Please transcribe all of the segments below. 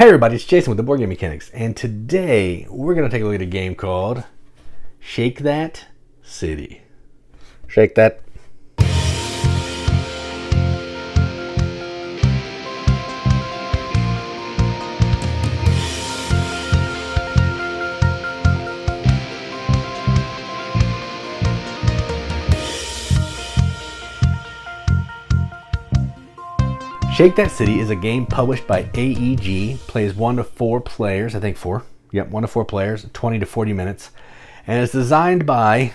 Hey everybody, it's Jason with the Boardgame Mechanics, and today we're going to take a look at a game called Shake That City. Shake that. Shake That City is a game published by AEG, plays 1 to 4 players, I think 4. Yep, 1 to 4 players, 20 to 40 minutes. And it's designed by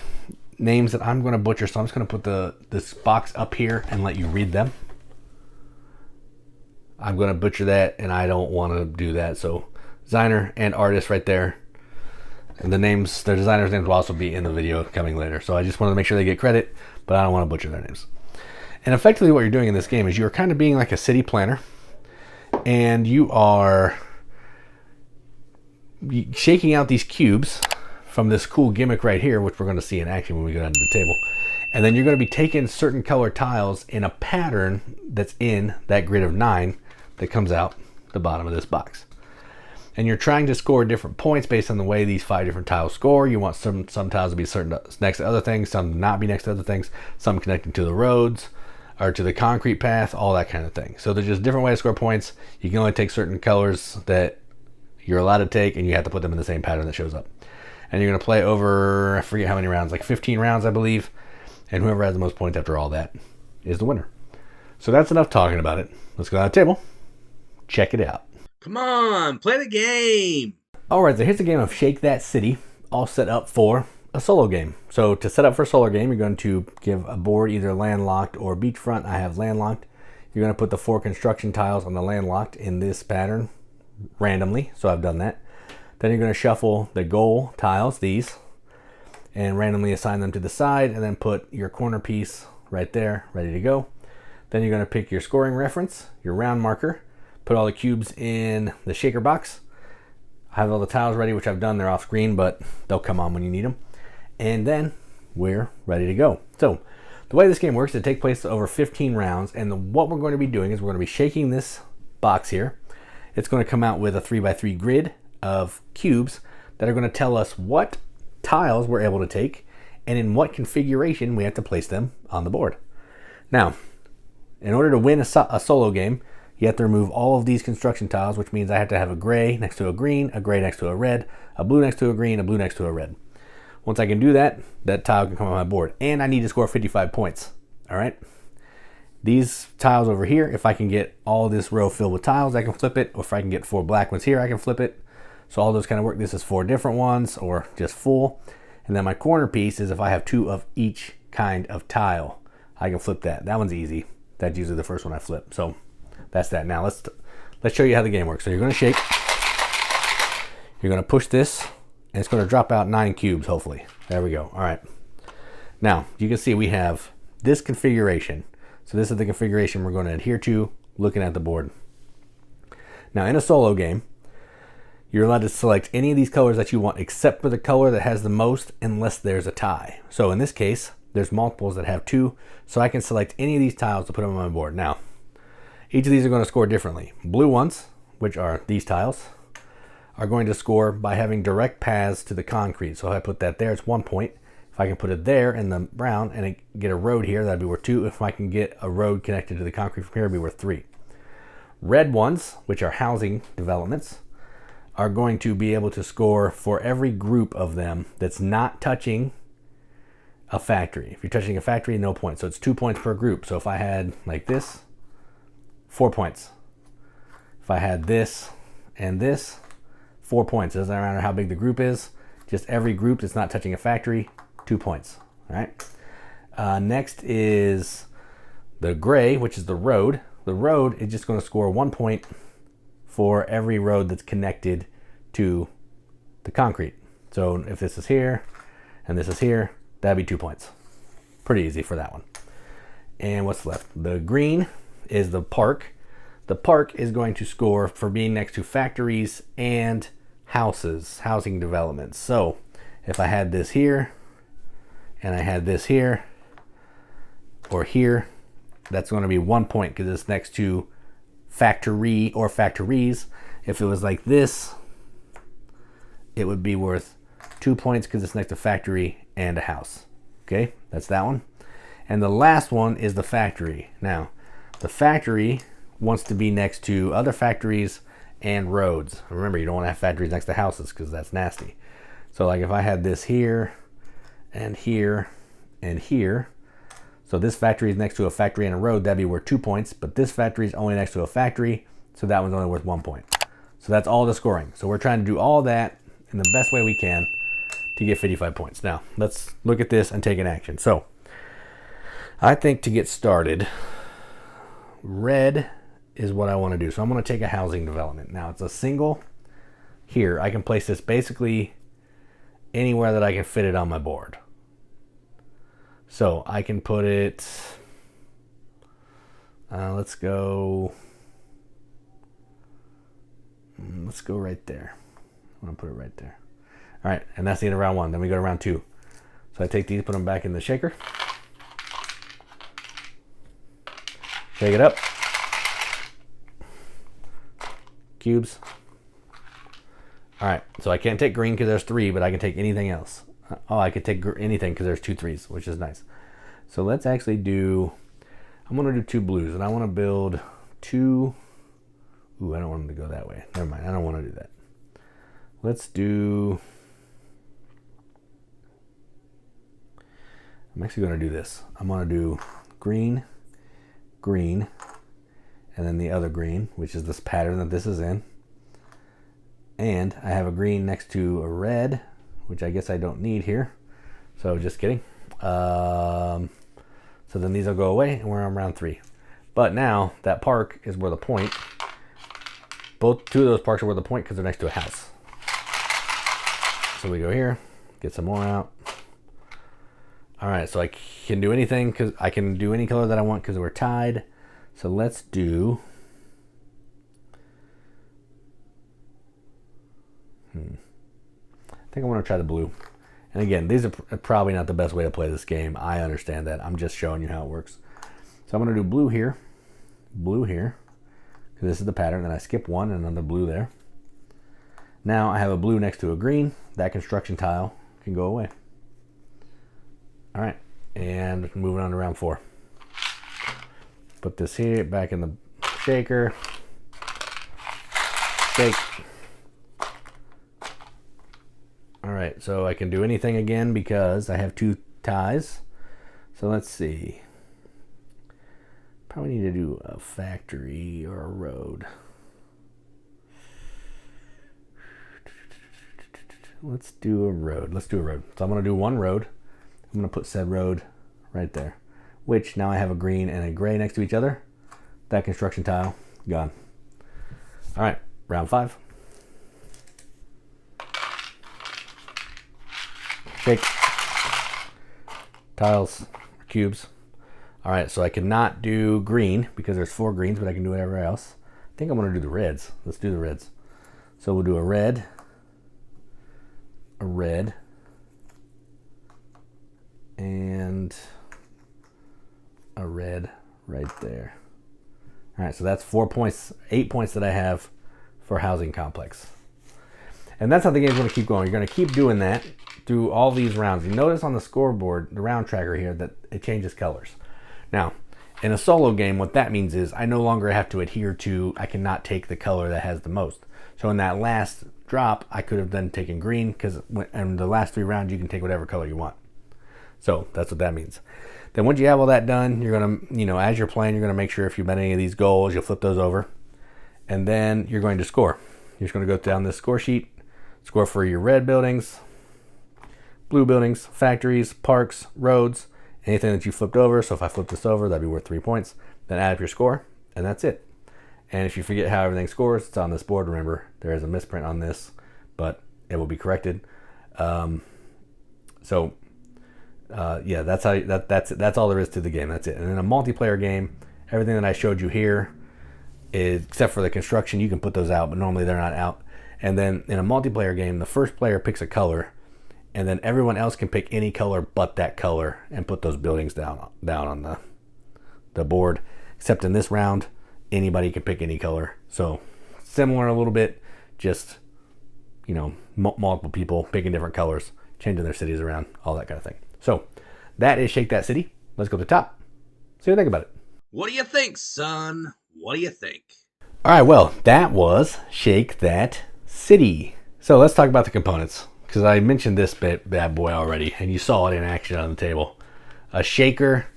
names that I'm going to butcher, so I'm just going to put this box up here and let you read them. I'm going to butcher that, and I don't want to do that. So designer and artist right there. And their designers' names will also be in the video coming later. So I just wanted to make sure they get credit, but I don't want to butcher their names. And effectively what you're doing in this game is you're kind of being like a city planner, and you are shaking out these cubes from this cool gimmick right here, which we're going to see in action when we go down to the table. And then you're going to be taking certain color tiles in a pattern that's in that grid of 9 that comes out the bottom of this box. And you're trying to score different points based on the way these 5 different tiles score. You want some tiles to be certain next to other things, some to not be next to other things, some connecting to the roads or to the concrete path, all that kind of thing. So there's just different ways to score points. You can only take certain colors that you're allowed to take, and you have to put them in the same pattern that shows up. And you're going to play over, I forget how many rounds, like 15 rounds, I believe. And whoever has the most points after all that is the winner. So that's enough talking about it. Let's go to the table. Check it out. Come on, play the game. All right, so here's a game of Shake That City, all set up for a solo game. So to set up for a solo game, you're going to give a board either landlocked or beachfront. I have landlocked. You're going to put the 4 construction tiles on the landlocked in this pattern randomly. So I've done that. Then you're going to shuffle the goal tiles, these, and randomly assign them to the side, and then put your corner piece right there, ready to go. Then you're going to pick your scoring reference, your round marker, put all the cubes in the shaker box. I have all the tiles ready, which I've done. They're off screen, but they'll come on when you need them. And then we're ready to go. So the way this game works, it takes place over 15 rounds. And what we're going to be doing is we're going to be shaking this box here. It's going to come out with a 3x3 grid of cubes that are going to tell us what tiles we're able to take and in what configuration we have to place them on the board. Now, in order to win a solo game, you have to remove all of these construction tiles, which means I have to have a gray next to a green, a gray next to a red, a blue next to a green, a blue next to a red. Once I can do that, that tile can come on my board. And I need to score 55 points. All right. These tiles over here, if I can get all this row filled with tiles, I can flip it. Or if I can get 4 black ones here, I can flip it. So all those kind of work. This is 4 different ones or just full. And then my corner piece is if I have 2 of each kind of tile, I can flip that. That one's easy. That's usually the first one I flip. So that's that. Now let's show you how the game works. So you're going to shake. You're going to push this, and it's going to drop out 9 cubes, hopefully. There we go. All right. Now, you can see we have this configuration. So this is the configuration we're going to adhere to looking at the board. Now, in a solo game, you're allowed to select any of these colors that you want except for the color that has the most unless there's a tie. So in this case, there's multiples that have 2, so I can select any of these tiles to put them on my board. Now, each of these are going to score differently. Blue ones, which are these tiles, are going to score by having direct paths to the concrete. So if I put that there, it's 1 point. If I can put it there in the brown and get a road here, that'd be worth 2. If I can get a road connected to the concrete from here, it'd be worth 3. Red ones, which are housing developments, are going to be able to score for every group of them that's not touching a factory. If you're touching a factory, no points. So it's 2 points per group. So if I had like this, 4 points. If I had this and this, 4 points. It doesn't matter how big the group is. Just every group that's not touching a factory, 2 points. All right. Next is the gray, which is the road. The road is just going to score 1 point for every road that's connected to the concrete. So if this is here and this is here, that'd be 2 points. Pretty easy for that one. And what's left? The green is the park. The park is going to score for being next to factories and houses, housing developments. So if I had this here and I had this here or here, that's going to be 1 point because it's next to factory or factories. If it was like this, it would be worth 2 points because it's next to factory and a house. Okay, that's that one. And the last one is the factory. Now, the factory wants to be next to other factories and roads. Remember, you don't want to have factories next to houses because that's nasty. So like if I had this here and here and here, so this factory is next to a factory and a road, that'd be worth 2 points, but this factory is only next to a factory, so that one's only worth 1 point. So that's all the scoring. So we're trying to do all that in the best way we can to get 55 points. Now, let's look at this and take an action. So I think to get started, red is what I want to do. So I'm going to take a housing development. Now it's a single here. I can place this basically anywhere that I can fit it on my board. So I can put it, let's go right there. I'm going to put it right there. All right, and that's the end of round one. Then we go to round two. So I take these, put them back in the shaker. Shake it up. Cubes. All right, so I can't take green because there's 3, but I can take anything else. Oh, I could take anything because there's 2 3s, which is nice. So let's actually do, I'm going to do 2 blues, and I want to build 2. Ooh, I don't want them to go that way. Never mind, I don't want to do that. Let's do, I'm actually going to do this. I'm going to do green, green, and then the other green, which is this pattern that this is in. And I have a green next to a red, which I guess I don't need here. So just kidding. So then these will go away and we're on round 3. But now that park is worth a point. Both 2 of those parks are worth a point because they're next to a house. So we go here, get some more out. All right, so I can do anything because I can do any color that I want because we're tied. So let's do, I think I want to try the blue. And again, these are probably not the best way to play this game. I understand that. I'm just showing you how it works. So I'm going to do blue here, because this is the pattern. Then I skip 1 and another blue there. Now I have a blue next to a green. That construction tile can go away. All right, and moving on to round 4. Put this here back in the shaker. Shake. All right, so I can do anything again because I have 2 ties. So let's see. Probably need to do a factory or a road. Let's do a road. Let's do a road. So I'm going to do 1 road. I'm going to put said road right there, which now I have a green and a gray next to each other. That construction tile, gone. All right, round 5. Shake. Tiles, cubes. All right, so I cannot do green because there's 4 greens, but I can do whatever else. I think I'm going to do the reds. Let's do the reds. So we'll do a red, and a red right there. All right, so that's 4 points, 8 points that I have for housing complex. And that's how the game's going to keep going. You're going to keep doing that through all these rounds. You notice on the scoreboard, the round tracker here, that it changes colors. Now, in a solo game, what that means is I no longer have to adhere to, I cannot take the color that has the most. So in that last drop, I could have then taken green, because in the last 3 rounds, you can take whatever color you want. So that's what that means. Then once you have all that done, you're going to, as you're playing, you're going to make sure if you've met any of these goals, you'll flip those over. And then you're going to score. You're just going to go down this score sheet, score for your red buildings, blue buildings, factories, parks, roads, anything that you flipped over. So if I flip this over, that'd be worth 3 points. Then add up your score, and that's it. And if you forget how everything scores, it's on this board. Remember, there is a misprint on this, but it will be corrected. Yeah, that's how that's all there is to the game. That's it. And in a multiplayer game, everything that I showed you here is, except for the construction, you can put those out, but normally they're not out. And then in a multiplayer game, the first player picks a color, and then everyone else can pick any color but that color and put those buildings down on the board. Except in this round, anybody can pick any color. So similar a little bit, just, you know, multiple people picking different colors, changing their cities around, all that kind of thing. So that is Shake That City. Let's go to the top. See what you think about it. What do you think, son? What do you think? All right, well, that was Shake That City. So let's talk about the components, because I mentioned this bad boy already, and you saw it in action on the table. A shaker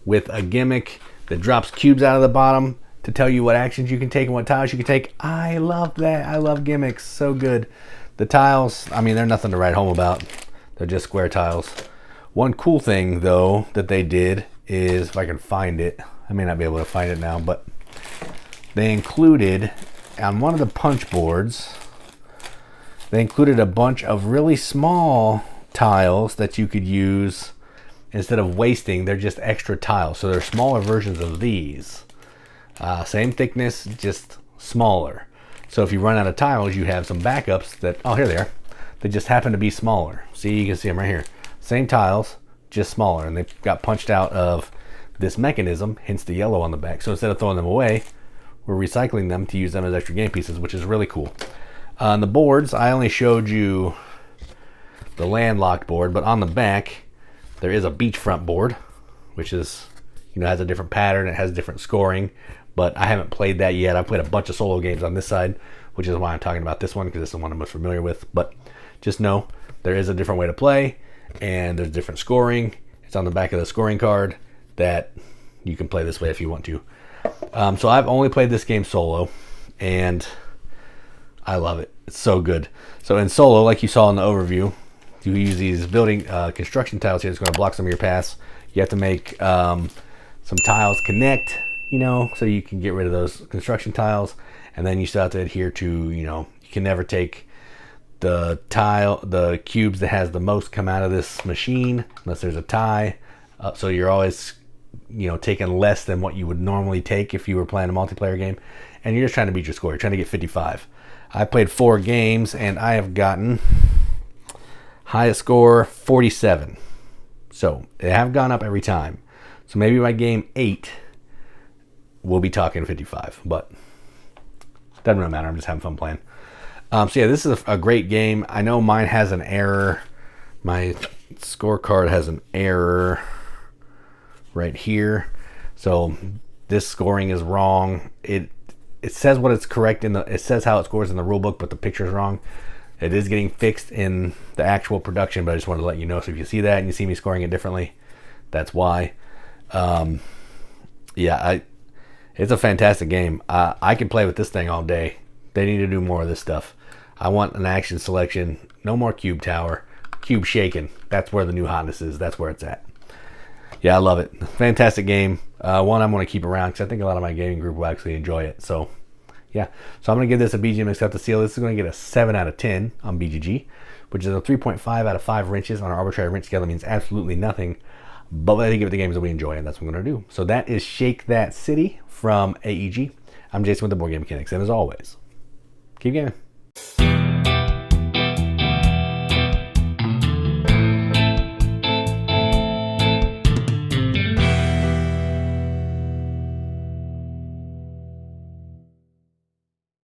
with a gimmick that drops cubes out of the bottom to tell you what actions you can take and what tiles you can take. I love that. I love gimmicks. So good. The tiles, I mean, they're nothing to write home about. They're just square tiles. One cool thing, though, that they did is, if I can find it, I may not be able to find it now, but they included, on one of the punch boards, they included a bunch of really small tiles that you could use instead of wasting. They're just extra tiles. So they're smaller versions of these. Same thickness, just smaller. So if you run out of tiles, you have some backups that, oh, here they are. They just happen to be smaller. See, you can see them right here. Same tiles, just smaller. And they got punched out of this mechanism, hence the yellow on the back. So instead of throwing them away, we're recycling them to use them as extra game pieces, which is really cool. On the boards, I only showed you the landlocked board, but on the back, there is a beachfront board, which is, you know, has a different pattern. It has different scoring, but I haven't played that yet. I've played a bunch of solo games on this side, which is why I'm talking about this one, because this is the one I'm most familiar with. But just know there is a different way to play, and there's different scoring. It's on the back of the scoring card that you can play this way if you want to. So I've only played this game solo, and I love it. It's so good. So in solo, like you saw in the overview, you use these building construction tiles here. It's going to block some of your paths. You have to make some tiles connect, you know, so you can get rid of those construction tiles. And then you still have to adhere to, you know, you can never take the cubes that has the most come out of this machine unless there's a tie. So you're always, you know, taking less than what you would normally take if you were playing a multiplayer game. And you're just trying to beat your score. You're trying to get 55. I played 4 games and I have gotten highest score 47. So they have gone up every time. So maybe by game 8 we'll be talking 55, but doesn't really matter. I'm just having fun playing. So yeah, this is a great game. I know mine has an error. My scorecard has an error right here. So this scoring is wrong. It says what it's correct in it says how it scores in the rule book, but the picture is wrong. It is getting fixed in the actual production, but I just wanted to let you know. So if you see that and you see me scoring it differently, that's why. Yeah, it's a fantastic game. I could play with this thing all day. They need to do more of this stuff. I want an action selection. No more cube tower. Cube shaking. That's where the new hotness is. That's where it's at. Yeah, I love it. Fantastic game. One I'm going to keep around because I think a lot of my gaming group will actually enjoy it. So, yeah. So I'm going to give this a BGM Accept the Seal. This is going to get a 7 out of 10 on BGG, which is a 3.5 out of 5 wrenches on our arbitrary wrench scale. That means absolutely nothing. But I think of the games that we enjoy, and that's what I'm going to do. So that is Shake That City from AEG. I'm Jason with the Board Game Mechanics, and as always, keep gaming.